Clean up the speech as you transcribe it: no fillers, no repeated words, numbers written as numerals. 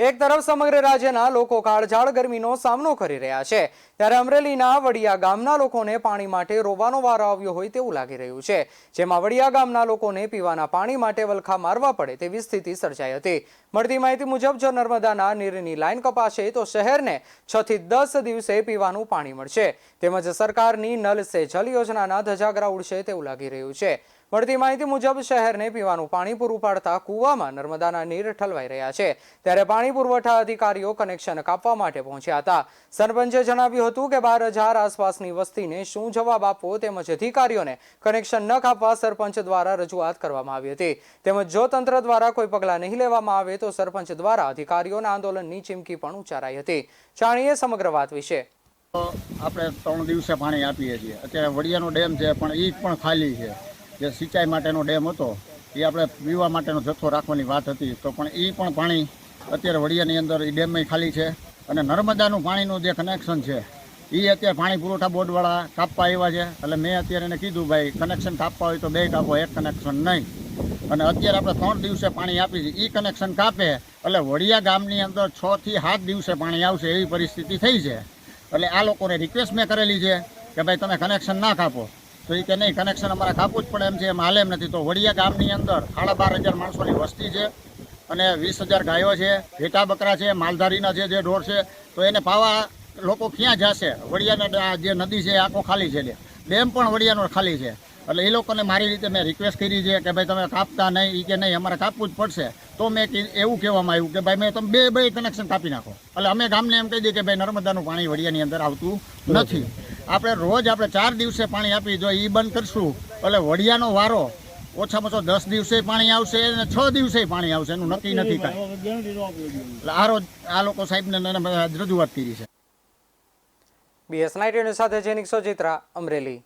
એક તરફ સમગ્ર રાજ્યના લોકો કાળઝાળ ગરમીનો સામનો કરી રહ્યા છે, ત્યારે અમરેલીના વડિયા ગામના લોકોને પાણી માટે રોવાનો વારો આવ્યો હોય તેવું લાગી રહ્યું છે, જેમાં વડિયા ગામના લોકોને પીવાના પાણી માટે વલખા મારવા પડે તેવી સ્થિતિ સર્જાઈ હતી। મળતી માહિતી મુજબ જો નર્મદાના નીરની લાઈન કપાશે તો શહેરને 6 થી 10 દિવસે પીવાનું પાણી મળશે, તેમજ સરકારની નલ સે જલ યોજનાના ધજાગરા ઉડશે તેવું લાગી રહ્યું છે। મળતી માહિતી મુજબ શહેરને પીવાનું પાણી પૂરું પાડતા કૂવામાં નર્મદાના નીર ઠલવાઈ રહ્યા છે, ત્યારે પાણી પુરવઠા અધિકારીઓ કનેક્શન કાપવા માટે પહોંચ્યા હતા। સરપંચે જણાવ્યું હતું કે 12,000 આસપાસની વસ્તીને શું જવાબ આપવો તેમજ અધિકારીઓને કનેક્શન ન કાપવા સરપંચ દ્વારા રજૂઆત કરવામાં આવી હતી, તેમજ જો તંત્ર દ્વારા કોઈ પગલાં નહીં લેવામાં આવે તો સરપંચ દ્વારા અધિકારીઓના આંદોલનની ચીમકી પણ ઉચ્ચારાઈ હતી। જાણીએ સમગ્ર વાત વિશે। આપણે 3 દિવસે પાણી આપીએ છીએ। અત્યારે વડિયાનો ડેમ છે પણ એ પણ ખાલી છે। જે સિંચાઈ માટેનો ડેમ હતો એ આપણે પીવા માટેનો જથ્થો રાખવાની વાત હતી, તો પણ એ પણ પાણી અત્યારે વડિયાની અંદર એ ડેમમાં ખાલી છે। અને નર્મદાનું પાણીનું જે કનેક્શન છે એ અત્યારે પાણી પુરવઠા બોર્ડવાળા કાપવા આવ્યા છે। એટલે મેં અત્યારે એને કીધું, ભાઈ કનેક્શન કાપવા હોય તો 2 કાપો, 1 કનેક્શન નહીં। અને અત્યારે આપણે 3 દિવસે પાણી આપી છે, એ કનેક્શન કાપે એટલે વડિયા ગામની અંદર 6 થી 7 દિવસે પાણી આવશે એવી પરિસ્થિતિ થઈ છે। એટલે આ લોકોને રિક્વેસ્ટ મેં કરેલી છે કે ભાઈ તમે કનેક્શન ના કાપો, તો એ કે નહીં કનેક્શન અમારે કાપવું જ પડે એમ છે, એમ હાલે એમ નથી। તો વડિયા ગામની અંદર 12,500 માણસોની વસ્તી છે અને 20,000 ગાયો છે, ઘેટા બકરા છે, માલધારીના છે જે ઢોર છે, તો એને પાવા લોકો ક્યાં જશે? વડિયાના જે નદી છે આખો ખાલી છે, ડેમ પણ વડિયાનો ખાલી છે। એટલે એ લોકોને મારી રીતે મેં રિક્વેસ્ટ કરી છે કે ભાઈ તમે કાપતા નહીં, એ કે નહીં અમારે કાપવું જ પડશે। તો મેં એવું કહેવામાં આવ્યું કે ભાઈ મેં તમે બે કનેક્શન કાપી નાખો। એટલે અમે ગામને એમ કહી દઈએ કે ભાઈ નર્મદાનું પાણી વડિયાની અંદર આવતું નથી। આપણે રોજ 4 દિવસે પાણી આપી, જો એ બંધ કરશું એટલે વડિયાનો વારો ઓછામાં ઓછો 10 દિવસે પાણી આવશે અને 6 દિવસે પાણી આવશે, એનું નક્કી નથી કાંઈ। એટલે આ લોકો સાહેબને રજૂઆત કરી છે। BS 19 સાથે જેનિક સોજિત્રા, અમરેલી।